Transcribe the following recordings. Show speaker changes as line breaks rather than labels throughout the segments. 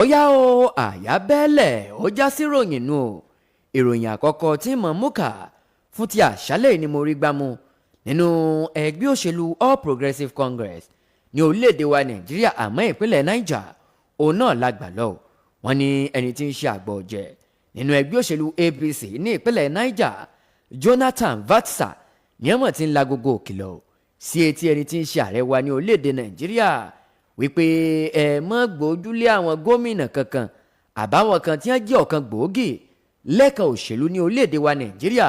ó yá o àyà bẹ́lẹ̀ ó já sí ròyìn nù o ìròyìn àkọ́kọ́ tí mo mú kà fún ti àṣálẹ̀ ni mo rí gbámú nínú ẹgbẹ́ òṣèlú All Progressives Congress ní orílẹ̀-èdè wa Nàìjíríà àmọ́ ìpínlẹ̀ Niger òun náà la gbà lọ wọ́n ní ẹni tí ń ṣe àgbà ọ̀jẹ̀ nínú ẹgbẹ́ òṣèlú APC ní ìpínlẹ̀ Niger Jonathan Vatsa ní ọmọ tí ń la gbogbo òkìlọ̀ sí etí ẹni tí ń ṣe ààrẹ wa ní orílẹ̀-èdè Nàìjíríà wípé ẹ mọ́ gbójúlé àwọn gómìnà kankan àbáwọn kan tí wọ́n jẹ́ ọ̀kan gbòógì lẹ́ka òṣèlú ní orílẹ̀-èdè wa Nàìjíríà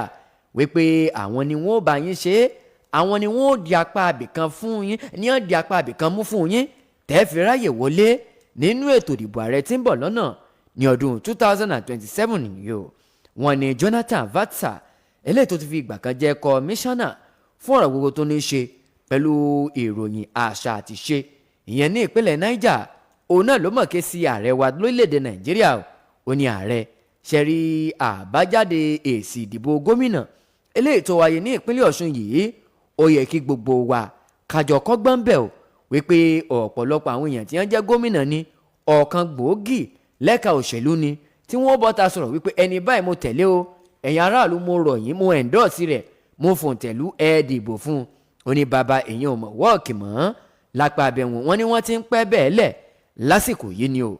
wípé àwọn ni wọ́n bá yín ṣe àwọn ni wọ́n di apá abìkan fún yín ní wọ́n di apá abìkan mú fún yín tẹ́ẹ̀fì ráyè wọlé nínú ètò ìdìbò ààrẹ tí ń bọ̀ lọ́nà ní ọdún 2027 nìyí o wọ́n ní Jonathan Vatsa eléyìí tó ti fi ìgbà kan jẹ́ kọmíṣánná fún ọ̀rọ̀ gbogbo tó ní í ṣe pẹ̀lú ìròyìn àṣà àti ṣe ìyẹn ní ìpínlẹ̀ Niger òun náà ló mọ̀ ké sí ààrẹ wa lórílẹ̀‐èdè Nàìjíríà ó ní ààrẹ ṣe rí àbájáde èsì ìdìbò gómìnà eléyìí tó wáyé ní ìpínlẹ̀ Ọ̀ṣun yìí ó yẹ kí gbogbo wa kájọ kọ́gbọ́n bẹ̀ ọ́ wípé ọ̀pọ̀lọpọ̀ àwọn èèyàn tí wọ́n jẹ́ gómìnà ní ọ̀kan gbòógì lẹ́ka òṣèlú ni tí wọ́n bọ́ ta sọ̀rọ̀ wípé ẹni báyìí mo tẹ̀lé o ẹ̀yin aráàlú mo rọ̀ yín mo ẹ̀ńdọ́ọ̀sì rẹ̀ mo fòǹtẹ̀lú ẹ̀ dìbò fún un ó ní bàbá èèyàn ò mọ̀ wọ́ọ̀kì mọ́ lápá abẹ́wọ̀n wọn ni wọ́n ti ń pẹ́ bẹ́ẹ̀ lẹ̀ lásìkò yìí ni o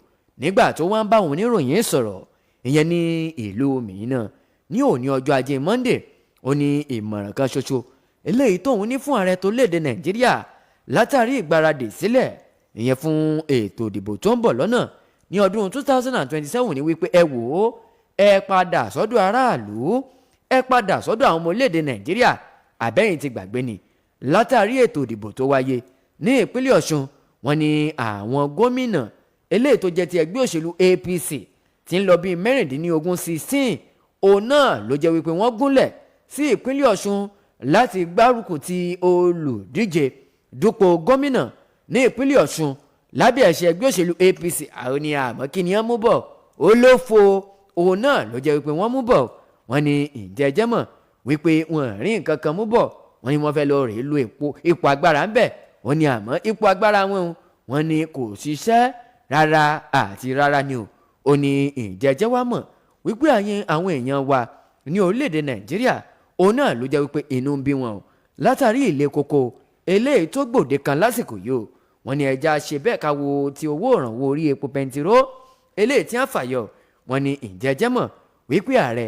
nígbà tó wá ń bá òun oníròyìn sọ̀rọ̀ ìyẹn ní ìlú mìíràn ní òní ọjọ́ ajé Monday ó ní ìmọ̀ràn kan ṣoṣo eléyìí tóun ní fún ààrẹ tó léde Nàìjíríà látàrí ìgbáradì sílẹ̀ ìyẹn fún ètò ìdìbò tó ń bọ̀ lọ́nà ní ọdún 2027 ní wípé ẹ wò ó ẹ padà sọ́dọ̀ aráàlú ẹ padà sọ́dọ̀ àwọn ọmọ orílẹ̀-èdè Nàìjíríà àbẹ́yìn ti gbàgbé ni látàrí ètò ìdìbò tó wáyé ní ìpínlẹ̀ Ọ̀ṣun wọ́n ní àwọn gómìnà eléyìí tó jẹ́ ti ẹgbẹ́ òṣèlú APC tí ń lọ bíi mẹ́rìndínlógún 16 òun náà ló jẹ́ wípé wọ́n gúnlẹ̀ sí ìpínlẹ̀ Ọ̀ṣun láti gbárùkù ti olùdíje dupò gómìnà ní ìpínlẹ̀ Ọ̀ṣun lábẹ́ àṣẹ ẹgbẹ́ òṣèlú APC àwọn ni àmọ́ kí ni wọ́n mú bọ̀ ó ló fo òun náà ló jẹ́ wípé wọ́n mú bọ̀ wọ́n ní ìjẹ́jẹ́ mọ̀ wípé wọ́n rí nǹkan kan mú bọ̀ wọ́n ní wọ́n fẹ́ lọ rèé lo ipò agbára ńbẹ̀ wọ́n ní àmọ́ ipò agbára wọn ní kò ṣiṣẹ́ rárá àti rárá ni ó ní ìjẹ́jẹ́ wa mọ̀ wípé àwọn èèyàn wa ní orílẹ̀-èdè Nàìjíríà òun náà ló jẹ́ wípé inú ń bí wọn o látàrí ilé koko eléyìí tó gbòde kan lásìkò yìí o wọ́n ní ẹja ṣe bẹ́ẹ̀ ká wo ti owó ìrànwọ́ orí epo pẹntiró eléyìí tí wọ́n fàyọ wọ́n ní ìjẹ́jẹ́ mọ̀ wípé ààrẹ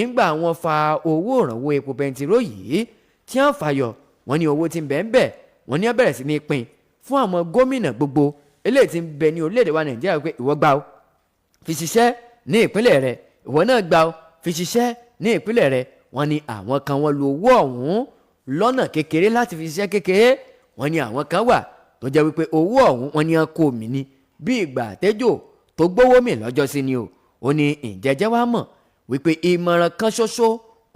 ńgbà wọn fa owó ìrànwọ́ epo pẹntiró yìí tí wọ́n fàyọ wọ́n ní owó tí ń bẹ ń bẹ wọ́n ní wọ́n bẹ̀rẹ̀ sí ní pín fún àwọn gómìnà gbogbo eléyìí tí ń bẹ ní orílẹ̀-èdè wa Nàìjíríà pé ìwọ gbà ó fi ṣiṣẹ́ ní ìpínlẹ̀ rẹ ìwọ náà gbà ó fi ṣiṣẹ́ ní ìpínlẹ̀ rẹ wọ́n ní àwọn kan wọ́n lo owó ọ̀hún lọ́nà kékeré láti fi ṣiṣẹ́ kékeré wọ́n ní àwọn kan wà tó jẹ́ wípé owó ọ̀hún wọ́n ní wọ́n kó mi ní bí ìgbà àtẹ́jọ́ tó gbówó mi lọ́jọ́ sí ni o ó ní ìjẹ́jẹ́ wa mọ̀ wípé ìmọ̀ràn kan ṣoṣo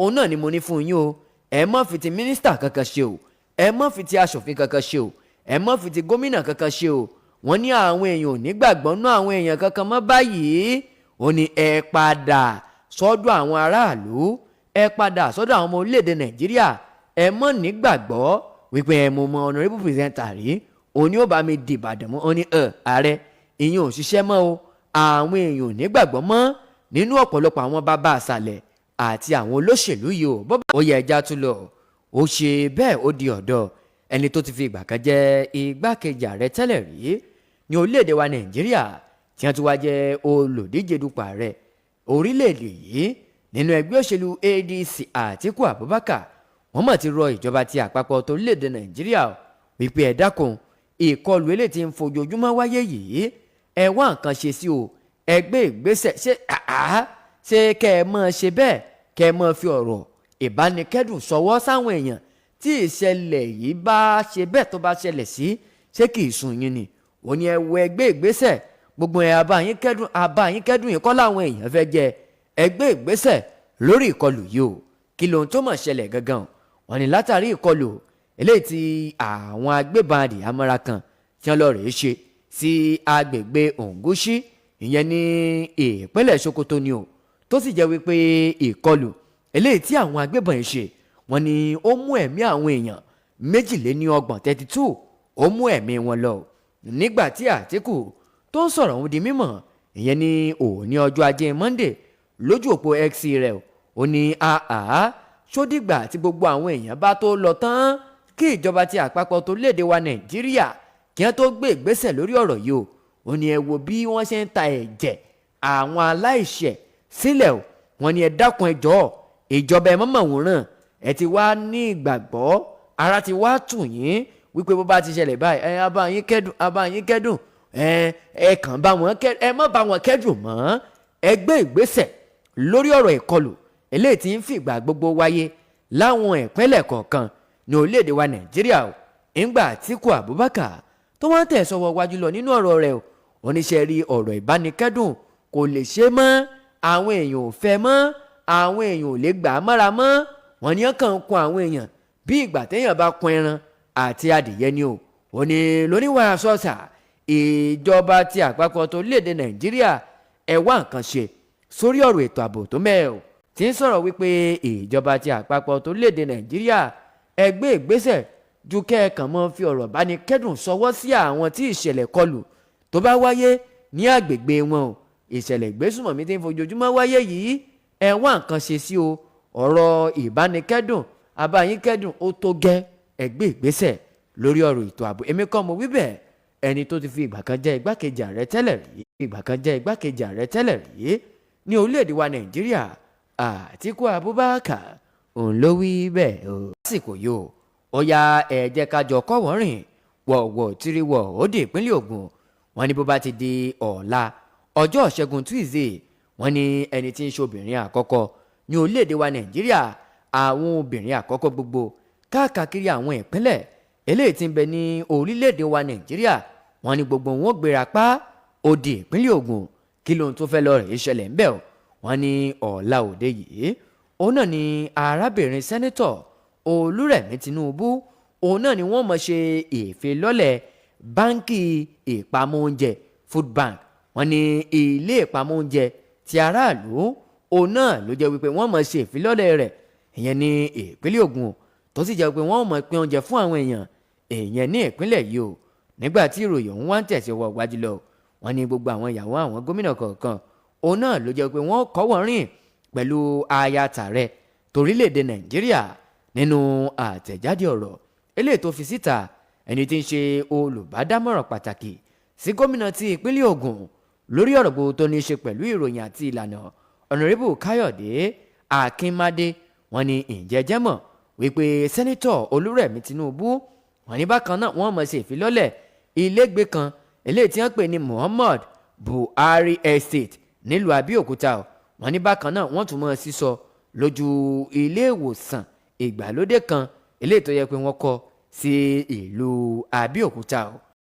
òun náà ni mo ní fún yín o ẹ má fi ti mínísítà kankan ṣe o ẹ má fi ti aṣòfin kankan ṣe o ẹ má fi ti gómìnà kankan ṣe o wọ́n ní àwọn èèyàn ò ní gbàgbọ́ nú àwọn èèyàn kankan mọ́ báyìí ó ní ẹ padà sọ́dọ̀ àwọn aráàlú ẹ padà sọ́dọ̀ àwọn ọmọ orílẹ̀-èdè Nàìjíríà ẹ mọ́ nígbàgbọ́ wípé ẹ mọ̀ honorable presenter rí òun ni ó bá mi di Ìbàdàn mọ́ ó ní ààrẹ ìyẹn ò ṣiṣẹ́ mọ́ o àwọn èèyàn ò nígbàgbọ́ mọ́ nínú ọ̀pọ̀lọpọ̀ àwọn bàbá àṣàlẹ̀ àti àwọn olóṣèlú yìí o bọ́bá ó yẹ ẹja tún lọ ó ṣe bẹ́ẹ̀ ó di ọ̀dọ̀ ẹni tó ti fi ìgbà kan jẹ́ igbákejì ààrẹ tẹ́lẹ̀ rí ní orílẹ̀-èdè wa Nàìjíríà tí wọ́n ti wá jẹ́ olùdíje dupò ààrẹ orílẹ̀-èdè yìí nínú ẹgbẹ́ òṣèlú ADC Atiku Abubakar wọ́n mọ̀ ti rọ ìjọba ti àpapọ̀ torílẹ̀-èdè Nàìjíríà wípé ẹ dákun ìkọlù eléyìí tí ń fojoojúmọ́ wáyé yìí ẹ wá nǹkan ṣe sí o ẹgbẹ́ ìgbésẹ̀ ṣé kẹ́ ẹ mọ̀ ṣe bẹ́ẹ̀ kẹ́ ẹ mọ̀ fi ọ̀rọ̀ ìbánikẹ́dùn ṣọwọ́ sáwọn èèyàn tí ìṣẹ̀lẹ̀ yìí bá ṣe bẹ́ẹ̀ tó bá ṣẹlẹ̀ sí ṣé kì í sùn yín ni ó ní ẹ wo ẹgbẹ́ ìgbésẹ̀ gbogbo ẹ̀ àbáyín kẹ́dùn yìí kọ́ làwọn èèyàn fẹ́ jẹ ẹgbẹ́ ìgbésẹ̀ lórí ìkọlù yìí o kí lóhun tó mọ̀ ṣẹlẹ̀ gangan wọ́n ní látàrí ìkọlù eléyìí tí àwọn agbébọn àdìyàmọ́ra kan tí wọ́n lọ rèé ṣe sí agbègbè Òǹgúṣí ìyẹn ní ìpínlẹ̀ Sokoto ni o tó sì jẹ́ wípé ìkọlù eléyìí tí àwọn agbébọn yìí ṣe wọ́n ní ó mú ẹ̀mí àwọn èèyàn 32 ó mú ẹ̀mí wọn lọ nígbà tí Àtíkù tó ń sọ̀rọ̀ òun di mímọ̀ ìyẹn ní òní ọjọ́ ajé Monday lójú òpó X rẹ̀ ó ní ṣódìgbà tí gbogbo àwọn èèyàn bá tó lọ tán kí ìjọba ti àpapọ̀ tó léde wa Nàìjíríà kí wọ́n tó gbé ìgbésẹ̀ lórí ọ̀rọ̀ yìí ó ní ẹ wo bí wọ́n ṣe ń ta ẹ̀jẹ̀ àwọn aláìṣẹ̀ sílẹ̀ wọ́n ní ẹ dákun ẹ jọ̀ọ́ ìjọba ẹ mọ̀mọ̀ wòran ẹ ti wá ní ìgbàgbọ́ ara ti wá tù yín wípé bó bá ti ṣẹlẹ̀ báyìí ẹ abá yín kẹ́dùn ẹ kàn bá wọn ẹ má bá wọn kẹ́dùn mọ́ ẹ gbé ìgbésẹ̀ lórí ọ̀rọ̀ ìkọlù eléyìí tí ń fìgbà gbogbo wáyé láwọn ìpínlẹ̀ kọ̀ọ̀kan ní orílẹ̀-èdè wa Nàìjíríà ńgbà Atiku Abubakar tó wọ́n tẹ̀ sọ́wọ́ wájú lọ nínú ọ̀rọ̀ rẹ̀ oníṣẹ́ rí ọ̀rọ̀ ìbánikẹ́dùn kò lè ṣe mọ́ àwọn èèyàn ò fẹ́ mọ́ àwọn èèyàn ò lè gbà á mọ́ra mọ́ wọ́n ní kàn ń kun àwọn èèyàn bí ìgbà téèyàn bá kun ẹran àti adìyẹ ni ó ní lóníwàá sọ́ọ̀sà ìjọba ti àpapọ̀ tó léde Nàìjíríà ẹ wá nǹkan ṣe sórí ọ̀rọ̀ ètò ààbò tó mẹ́ẹ̀ tí ń sọ̀rọ̀ wípé ìjọba ti àpapọ̀ tó léde Nàìjíríà ẹ gbé ìgbésẹ̀ ju kẹ́ẹ̀kan mọ́ fi ọ̀rọ̀ bánikẹ́dùn sọwọ́ sí àwọn tí ìṣẹ̀lẹ̀ kọlù tó bá wáyé ní àgbègbè wọn ìṣẹ̀lẹ̀ ìgbésùmọ̀mí tí ń fojoojúmọ́ wáyé yìí ẹ wá nǹkan ṣe sí ọ̀rọ̀ ìbánikẹ́dùn abáyínkẹ́dùn ó tó gẹ́ ẹ gbé ìgbésẹ̀ lórí ọ̀rọ̀ ètò ààbò èmi kọ́ mo wí bẹ́ẹ̀ ẹni tó ti fi ìgbà kan jẹ́ igbákejì ààrẹ tẹ́lẹ̀ rí ní orílẹ̀-èdè wa Nàìjíríà Atiku Abubakar òun ló wí bẹ́ẹ̀ lásìkò yìí ó yá ẹ jẹ́ ká jọ kọ́ wọ́n rìn wọ̀wọ̀ tìrìwọ̀ ó dé ìpínlẹ̀ Ògùn wọ́n ní bó bá ti di ọ̀la ọjọ́ Ìṣẹ́gun Tuesday wọ́n ní ẹni tí ń ṣe obìnrin àkọ́kọ́ ní orílẹ̀-èdè wa Nàìjíríà àwọn obìnrin àkọ́kọ́ gbogbo káàkiri àwọn ìpínlẹ̀ eléyìí tí ń bẹ ní orílẹ̀-èdè wa Nàìjíríà wọ́n ní gbogbo wọn gbéra pa ó di ìpínlẹ̀ Ògùn kí lóhun tó fẹ́ lọ rèé ṣẹlẹ̀ ńbẹ̀ wọ́n ní ọ̀la òde yìí òun náà ni arábìnrin sẹ́nẹ́tọ̀ Olúrẹ̀mí Tinubu òun náà ni wọ́n mọ̀ ṣe ìfilọ́lẹ̀ báńkì ìpamọ́ oúnjẹ food bank wọ́n ní ilé ìpamọ́ oúnjẹ ti aráàlú òun náà ló jẹ́ wípé wọ́n mọ̀ ṣe ìfilọ́lẹ̀ rẹ̀ ìyẹn ní ìpínlẹ̀ Ògùn tó sì jẹ́ wípé wọ́n mọ̀ pín oúnjẹ fún àwọn èèyàn ìyẹn ní ìpínlẹ̀ yìí nígbà tí ìròyìn ọ̀hún wá ń tẹ̀síwọ́ wájú lọ wọ́n ní gbogbo àwọn ìyàwó àwọn gómìnà kọ̀ọ̀kan òun náà ló jẹ́ wípé wọ́n kọ́ wọ́n rìn pẹ̀lú aya tààrẹ torílẹ̀-èdè Nàìjíríà nínú àtẹ̀jáde ọ̀rọ̀ eléyìí tó fi síta ẹni tí ń ṣe olùbádámọ̀ràn pàtàkì sí gómìnà ti ìpínlẹ̀ Ògùn lórí ọ̀rọ̀ gbogbo tó ní í ṣe pẹ̀lú ìròyìn àti ìlànà ọ̀nàrẹ́bù Káyọ̀dé Akínmádé wọ́n ní ìjẹ́jẹ́ mọ̀ wípé sẹ́nitọ̀ Olúrẹ̀mí Tinubu wọ́n ní bákan náà wọ́n mọ̀ ṣe ìfilọ́lẹ̀ ilégbé kan eléyìí tí wọ́n pè ní Muhammad Buhari Estate nílùú Abẹ́òkúta wọ́n ní bákan náà wọ́n tún mọ̀ sísọ lójú ilé ìwòsàn ìgbàlódé kan eléyìí tó yẹ pé wọ́n kọ́ sí ìlú Abẹ́òkúta